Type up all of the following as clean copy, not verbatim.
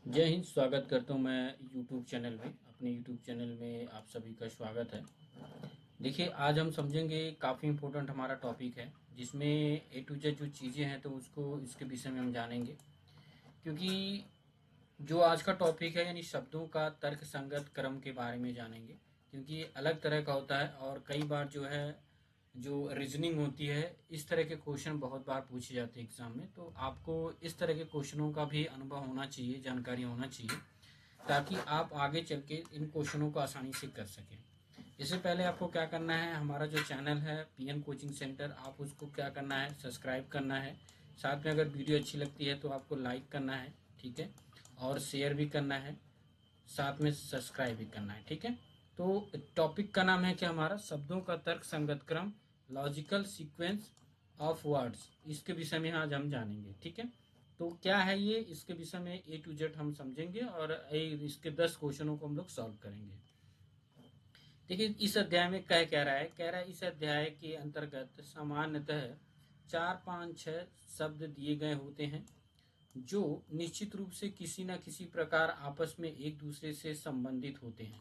जय हिंद। स्वागत करता हूँ मैं यूट्यूब चैनल में। अपने यूट्यूब चैनल में आप सभी का स्वागत है। देखिए, आज हम समझेंगे काफ़ी इम्पोर्टेंट हमारा टॉपिक है, जिसमें ए टू जेड जो चीज़ें हैं तो उसको इसके विषय में हम जानेंगे। क्योंकि जो आज का टॉपिक है यानी शब्दों का तर्क संगत क्रम के बारे में जानेंगे। क्योंकि ये अलग तरह का होता है और कई बार जो है जो रीजनिंग होती है इस तरह के क्वेश्चन बहुत बार पूछे जाते हैं एग्जाम में। तो आपको इस तरह के क्वेश्चनों का भी अनुभव होना चाहिए, जानकारी होना चाहिए, ताकि आप आगे चल के इन क्वेश्चनों को आसानी से कर सकें। इससे पहले आपको क्या करना है, हमारा जो चैनल है पीएन कोचिंग सेंटर, आप उसको क्या करना है, सब्सक्राइब करना है। साथ में अगर वीडियो अच्छी लगती है तो आपको लाइक करना है, ठीक है, और शेयर भी करना है, साथ में सब्सक्राइब भी करना है, ठीक है। तो टॉपिक का नाम है कि हमारा शब्दों का तर्क संगत क्रम, लॉजिकल सीक्वेंस ऑफ वर्ड्स, इसके विषय में आज हम जानेंगे, ठीक है। तो क्या है ये, इसके विषय में ए टू जेड हम समझेंगे और इसके 10 क्वेश्चनों को हम लोग सॉल्व करेंगे। देखिए, इस अध्याय में कह रहा है, इस अध्याय के अंतर्गत सामान्यतः 4 5 6 शब्द दिए गए होते हैं जो निश्चित रूप से किसी न किसी प्रकार आपस में एक दूसरे से संबंधित होते हैं,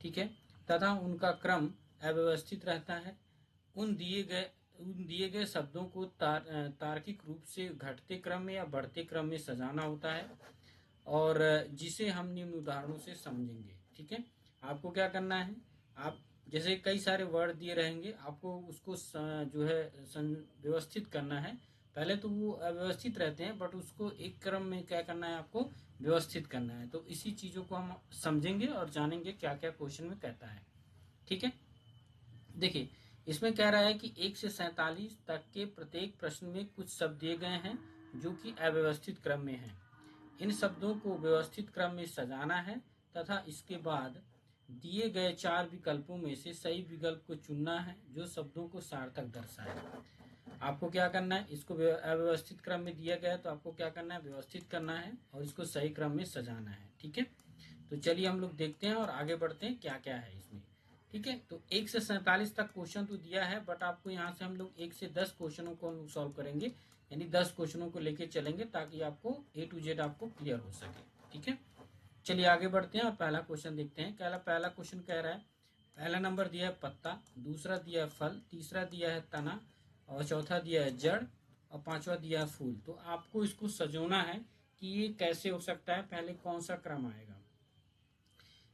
ठीक है, तथा उनका क्रम अव्यवस्थित रहता है। उन दिए गए शब्दों को तार्किक रूप से घटते क्रम में या बढ़ते क्रम में सजाना होता है, और जिसे हम निम्न उदाहरणों से समझेंगे, ठीक है। आपको क्या करना है, आप जैसे कई सारे वर्ड दिए रहेंगे, आपको उसको जो है व्यवस्थित करना है। पहले तो वो अव्यवस्थित रहते हैं, बट उसको एक क्रम में क्या करना है, आपको व्यवस्थित करना है। तो इसी चीज़ों को हम समझेंगे और जानेंगे क्या क्या क्वेश्चन में कहता है, ठीक है। देखिए, इसमें कह रहा है कि 1 से 47 तक के प्रत्येक प्रश्न में कुछ शब्द दिए गए हैं जो कि अव्यवस्थित क्रम में हैं। इन शब्दों को व्यवस्थित क्रम में सजाना है तथा इसके बाद दिए गए 4 विकल्पों में से सही विकल्प को चुनना है जो शब्दों को सार्थक दर्शाए। आपको क्या करना है, इसको अव्यवस्थित क्रम में दिया गया है तो आपको क्या करना है, व्यवस्थित करना है और इसको सही क्रम में सजाना है, ठीक है। तो चलिए हम लोग देखते हैं और आगे बढ़ते हैं क्या क्या है इसमें, ठीक है। तो 1 से 47 तक क्वेश्चन तो दिया है, बट आपको यहाँ से हम लोग 1 से 10 क्वेश्चनों को हम सॉल्व करेंगे, यानी 10 क्वेश्चनों को लेके चलेंगे ताकि आपको ए टू जेड आपको क्लियर हो सके, ठीक है। चलिए आगे बढ़ते हैं और पहला क्वेश्चन देखते हैं। पहला क्वेश्चन कह रहा है, पहला नंबर दिया है पत्ता, दूसरा दिया है फल, तीसरा दिया है तना, और चौथा दिया है जड़, और पांचवा दिया है फूल। तो आपको इसको सजोना है कि ये कैसे हो सकता है, पहले कौन सा क्रम आएगा।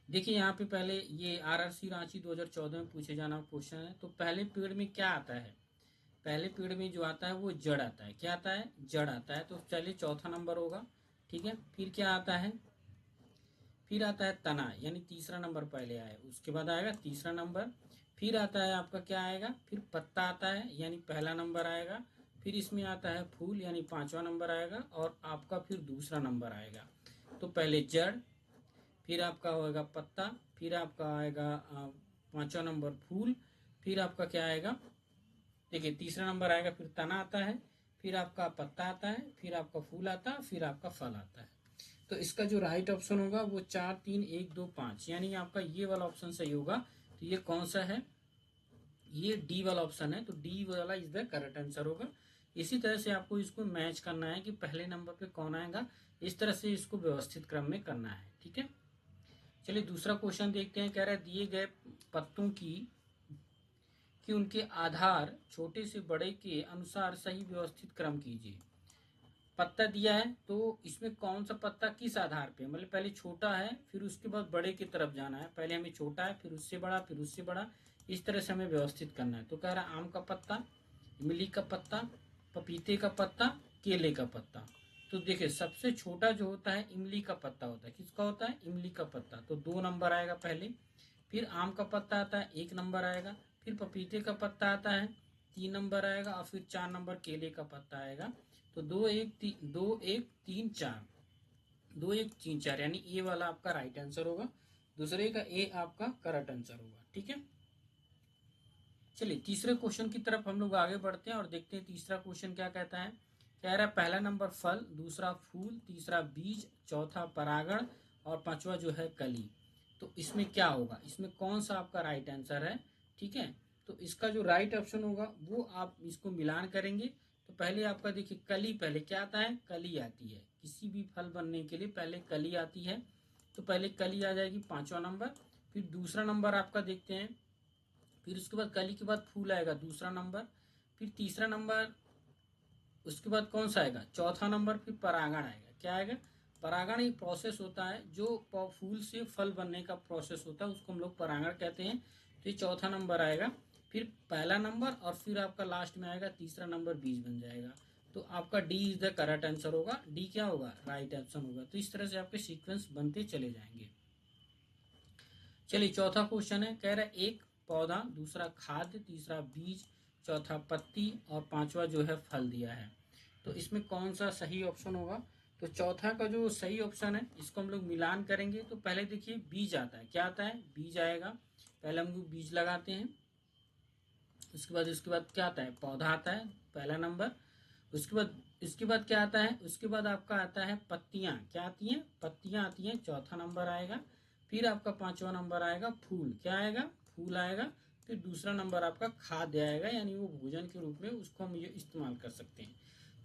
देखिए, यहाँ पे पहले ये आरआरसी रांची 2014 में पूछे जाना क्वेश्चन है। तो पहले पीरियड में क्या आता है, पहले पीरियड में जो आता है वो जड़ आता है। क्या आता है, जड़ आता है। तो चलिए चौथा नंबर होगा, ठीक है। फिर क्या आता है, फिर आता है तना, यानी तीसरा नंबर पहले आया, उसके बाद आएगा तीसरा नंबर। फिर आता है आपका क्या आएगा, फिर पत्ता आता है, यानी पहला नंबर आएगा। फिर इसमें आता है फूल, यानी पांचवा नंबर आएगा, और आपका फिर दूसरा नंबर आएगा। तो पहले जड़, फिर आपका होगा पत्ता, फिर आपका आएगा पांचवा नंबर फूल, फिर आपका क्या आएगा, देखिए तीसरा नंबर आएगा, फिर तना आता है, फिर आपका पत्ता आता है, फिर आपका फूल आता है, फिर आपका फल आता है। तो इसका जो राइट ऑप्शन होगा वो 4 3 1 2 5, यानी आपका ये वाला ऑप्शन सही होगा। तो ये कौन सा है, ये डी वाला ऑप्शन है। तो डी वाला इज द करेक्ट आंसर होगा। इसी तरह से आपको इसको मैच करना है कि पहले नंबर पे कौन आएगा, इस तरह से इसको व्यवस्थित क्रम में करना है, ठीक है। चलिए दूसरा क्वेश्चन देखते हैं। कह रहा है दिए गए पत्तों की कि उनके आधार छोटे से बड़े के अनुसार सही व्यवस्थित क्रम कीजिए। पत्ता दिया है तो इसमें कौन सा पत्ता किस आधार पे, मतलब पहले छोटा है फिर उसके बाद बड़े की तरफ जाना है, पहले हमें छोटा है फिर उससे बड़ा फिर उससे बड़ा, इस तरह से हमें व्यवस्थित करना है। तो कह रहा है आम का पत्ता, इमली का पत्ता, पपीते का पत्ता, केले का पत्ता। तो देखिए सबसे छोटा जो होता है इमली का पत्ता होता है। किसका होता है, इमली का पत्ता। तो 2 नंबर आएगा पहले। फिर आम का पत्ता आता है, 1 नंबर आएगा। फिर पपीते का पत्ता आता है, 3 नंबर आएगा। और फिर 4 नंबर केले का पत्ता आएगा। तो 2 1 3 4, 2 1 3 4, यानी ए वाला आपका राइट आंसर होगा, दूसरे का ए आपका करेक्ट आंसर होगा, ठीक है। चलिए तीसरे क्वेश्चन की तरफ हम लोग आगे बढ़ते हैं और देखते हैं तीसरा क्वेश्चन क्या कहता है। कह रहा है पहला नंबर फल, दूसरा फूल, तीसरा बीज, चौथा परागण, और पांचवा जो है कली। तो इसमें क्या होगा, इसमें कौन सा आपका राइट आंसर है, ठीक है। तो इसका जो राइट ऑप्शन होगा वो आप इसको मिलान करेंगे तो पहले आपका देखिए कली, पहले क्या आता है, कली आती है। किसी भी फल बनने के लिए पहले कली आती है, तो पहले कली आ जाएगी 5वां नंबर। फिर दूसरा नंबर आपका देखते हैं, फिर उसके बाद कली के बाद फूल आएगा दूसरा नंबर, फिर तीसरा नंबर, उसके बाद कौन सा आएगा, चौथा नंबर, फिर परागण आएगा। क्या आएगा, परागण एक प्रोसेस होता है जो फूल से फल बनने का प्रोसेस होता है, उसको हम लोग परागण कहते हैं। तो ये चौथा नंबर आएगा, फिर पहला नंबर, और फिर आपका लास्ट में आएगा तीसरा नंबर, बीज बन जाएगा। तो आपका D is the correct answer होगा, डी क्या होगा, राइट ऑप्शन होगा। तो इस तरह से आपके सीक्वेंस बनते चले जाएंगे। चलिए चौथा क्वेश्चन है, कह रहा है एक पौधा, दूसरा खाद्य, तीसरा बीज, चौथा पत्ती और पांचवा जो है फल दिया है। तो इसमें कौन सा सही ऑप्शन होगा, तो चौथा का जो सही ऑप्शन है इसको हम लोग मिलान करेंगे। तो पहले देखिए बीज आता है, क्या आता है, बीज आएगा, पहले हम लोग बीज लगाते हैं। उसके बाद क्या आता है, पौधा आता है पहला नंबर। उसके बाद क्या आता है, उसके बाद आपका आता है पत्तियां, क्या आती हैं, पत्तियां आती हैं, चौथा नंबर आएगा। फिर आपका पांचवा नंबर आएगा फूल, क्या आएगा, फूल आएगा। फिर दूसरा नंबर आपका खाद्य आएगा, यानी वो भोजन के रूप में उसको हम ये इस्तेमाल कर सकते हैं।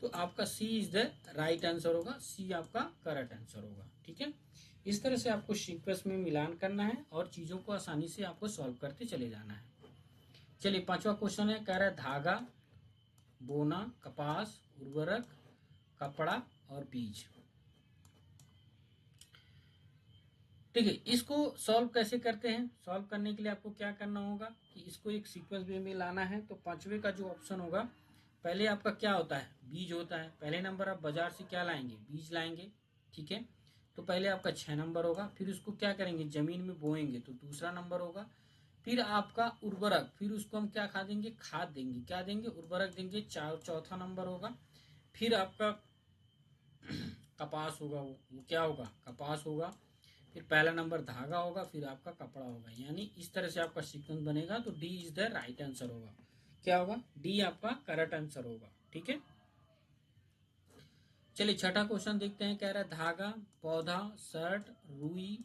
तो आपका सी इज द राइट आंसर होगा, सी आपका करेक्ट आंसर होगा। ठीक है, इस तरह से आपको सीक्वेंस में मिलान करना है और चीजों को आसानी से आपको सॉल्व करते चले जाना है। चलिए पांचवा क्वेश्चन है, कह रहा है धागा, बोना, कपास, उर्वरक, कपड़ा और बीज। ठीक है, इसको सॉल्व कैसे करते हैं, सॉल्व करने के लिए आपको क्या करना होगा कि इसको एक सीक्वेंस वे में लाना है। तो पांचवे का जो ऑप्शन होगा, पहले आपका क्या होता है, बीज होता है। पहले नंबर आप बाजार से क्या लाएंगे, बीज लाएंगे। ठीक है, तो पहले आपका 6 नंबर होगा। फिर उसको क्या करेंगे, जमीन में बोएंगे, तो दूसरा नंबर होगा। फिर आपका उर्वरक, फिर उसको हम क्या खा देंगे, खाद देंगे, क्या देंगे, उर्वरक देंगे, चौथा नंबर होगा। फिर आपका कपास होगा, वो क्या होगा, कपास होगा। फिर पहला नंबर धागा होगा, फिर आपका कपड़ा होगा। यानी इस तरह से आपका सीक्वेंस बनेगा। तो D is the right answer होगा, क्या होगा, डी आपका करेक्ट आंसर होगा। ठीक है, चलिए छठा क्वेश्चन देखते हैं, कह रहा है धागा, पौधा, शर्ट, रुई।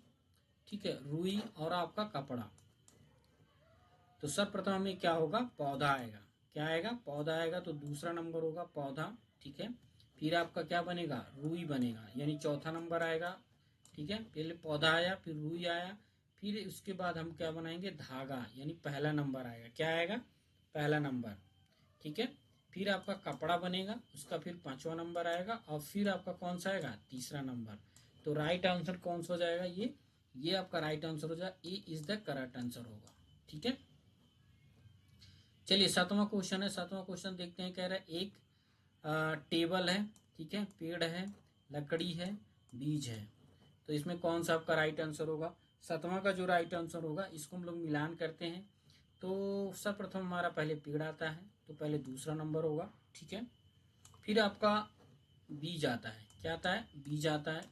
ठीक है, रुई और आपका कपड़ा। तो सर्वप्रथम हमें क्या होगा, पौधा आएगा, क्या आएगा, पौधा आएगा। तो दूसरा नंबर होगा पौधा। ठीक है, फिर आपका क्या बनेगा, रुई बनेगा, यानी चौथा नंबर आएगा। ठीक है, पहले पौधा आया, फिर रुई आया, फिर उसके बाद हम क्या बनाएंगे, धागा, यानी पहला नंबर आएगा, क्या आएगा, पहला नंबर। ठीक है, फिर आपका कपड़ा बनेगा, उसका फिर पांचवा नंबर आएगा, और फिर आपका कौन सा आएगा, तीसरा नंबर। तो राइट आंसर कौन सा हो जाएगा, ये आपका राइट आंसर हो जाएगा, ए इज द करेक्ट आंसर होगा। ठीक है, चलिए सातवां क्वेश्चन है, सातवां क्वेश्चन देखते हैं, कह रहा है एक टेबल है, ठीक है, पेड़ है, लकड़ी है, बीज है। तो इसमें कौन सा आपका राइट आंसर होगा, सातवां का जो राइट आंसर होगा इसको हम लोग मिलान करते हैं। तो सर्वप्रथम हमारा पहले पेड़ आता है, तो पहले दूसरा नंबर होगा। ठीक है, फिर आपका बीज आता है, क्या आता है, बीज आता है।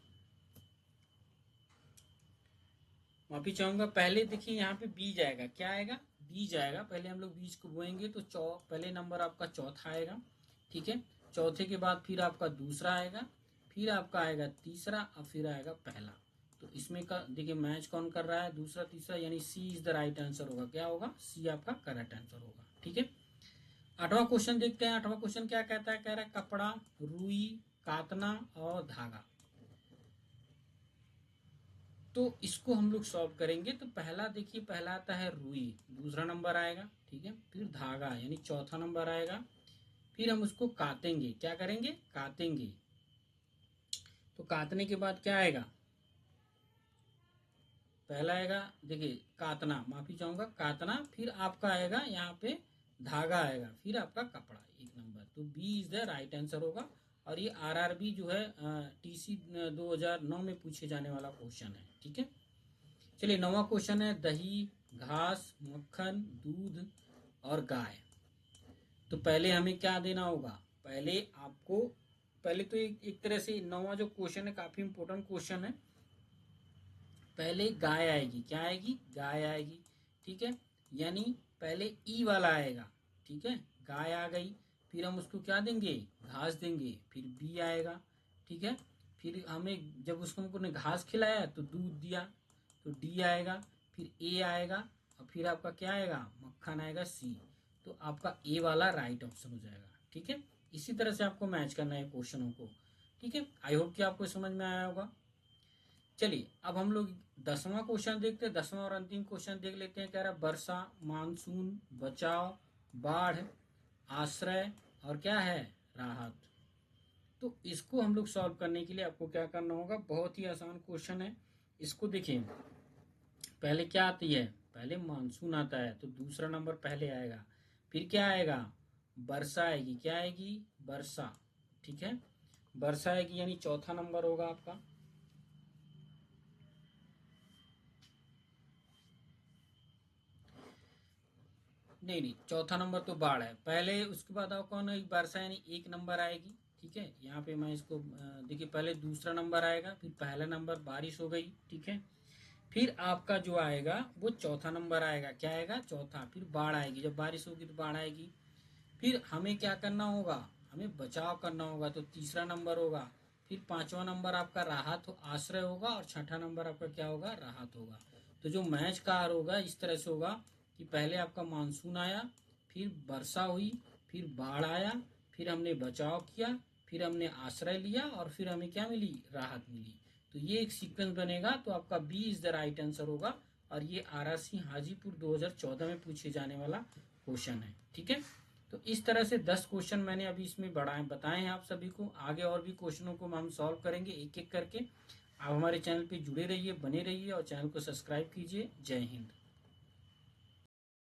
माफी चाहूंगा, पहले देखिए यहाँ पे बीज आएगा, क्या आएगा, बीज आएगा। पहले हम लोग बीज को बोएंगे, तो पहले नंबर आपका चौथा आएगा। ठीक है, चौथे के बाद फिर आपका दूसरा आएगा, फिर आपका आएगा तीसरा, और फिर आएगा पहला। तो इसमें का देखिए मैच कौन कर रहा है, दूसरा तीसरा, यानी सी इज द राइट आंसर होगा, क्या होगा, सी आपका करेक्ट आंसर होगा। ठीक है, आठवां क्वेश्चन देखते हैं। आठवां क्वेश्चन क्या कहता है, कह रहा है कपड़ा, रुई, कातना और धागा। तो इसको हम लोग सॉल्व करेंगे। तो पहला देखिए, पहला आता है रुई, दूसरा नंबर आएगा। ठीक है, फिर धागा, यानी चौथा नंबर आएगा। फिर हम उसको काटेंगे, क्या करेंगे, काटेंगे। तो काटने के बाद क्या आएगा, पहला आएगा देखिए कातना, माफी चाहूंगा, कातना। फिर आपका आएगा यहाँ पे धागा आएगा, फिर आपका कपड़ा, एक नंबर। तो B is the right answer होगा। और ये आरआरबी जो है टीसी 2009 में पूछे जाने वाला क्वेश्चन है। ठीक है, चलिए नौवां क्वेश्चन है, दही, घास, मक्खन, दूध और गाय। तो पहले हमें क्या देना होगा, पहले आपको, पहले तो एक तरह से नौवां जो क्वेश्चन है काफी इंपॉर्टेंट क्वेश्चन है। पहले गाय आएगी, क्या आएगी, गाय आएगी। ठीक है, यानी पहले ई वाला आएगा। ठीक है, गाय आ गई, फिर हम उसको क्या देंगे, घास देंगे, फिर बी आएगा। ठीक है, फिर हमें जब उसको हमको घास खिलाया तो दूध दिया, तो डी आएगा, फिर ए आएगा, और फिर आपका क्या आएगा, मक्खन आएगा, सी। तो आपका ए वाला राइट ऑप्शन हो जाएगा। ठीक है, इसी तरह से आपको मैच करना है क्वेश्चनों को। ठीक है, आई होप कि आपको समझ में आया होगा। चलिए अब हम लोग 10वां क्वेश्चन देखते हैं। 10वां और अंतिम क्वेश्चन देख लेते हैं। कह रहा है वर्षा, मानसून, बचाव, बाढ़, आश्रय और क्या है, राहत। तो इसको हम लोग सॉल्व करने के लिए आपको क्या करना होगा, बहुत ही आसान क्वेश्चन है। इसको देखिए, पहले क्या आती है, पहले मानसून आता है तो दूसरा नंबर पहले आएगा, फिर क्या आएगा, वर्षा आएगी। क्या आएगी, वर्षा। ठीक है, वर्षा आएगी यानी चौथा नंबर होगा आपका। नहीं, चौथा नंबर तो बाढ़ है पहले, उसके बाद आओ कौन है, वर्षा यानी एक नंबर आएगी। ठीक है, यहाँ पे मैं इसको देखिए, पहले दूसरा नंबर आएगा, फिर पहला नंबर बारिश हो गई। ठीक है, फिर आपका जो आएगा वो चौथा नंबर आएगा। क्या आएगा, चौथा। फिर बाढ़ आएगी, जब बारिश होगी तो बाढ़ आएगी। फिर हमें क्या करना होगा, हमें बचाव करना होगा, तो तीसरा नंबर होगा। फिर पांचवा नंबर आपका राहत आश्रय होगा, और छठा नंबर आपका क्या होगा, राहत होगा। तो जो मैच का आर होगा इस तरह से होगा कि पहले आपका मानसून आया, फिर वर्षा हुई, फिर बाढ़ आया, फिर हमने बचाव किया, फिर हमने आश्रय लिया, और फिर हमें क्या मिली, राहत मिली। तो ये एक सीक्वेंस बनेगा। तो आपका B is the right answer होगा। और ये आरआरसी हाजीपुर 2014 में पूछे जाने वाला क्वेश्चन है। ठीक है, तो इस तरह से 10 क्वेश्चन मैंने अभी इसमें बताए हैं आप सभी को। आगे और भी क्वेश्चनों को हम सॉल्व करेंगे एक एक करके। आप हमारे चैनल पे जुड़े रहिए, बने रहिए, और चैनल को सब्सक्राइब कीजिए। जय हिंद।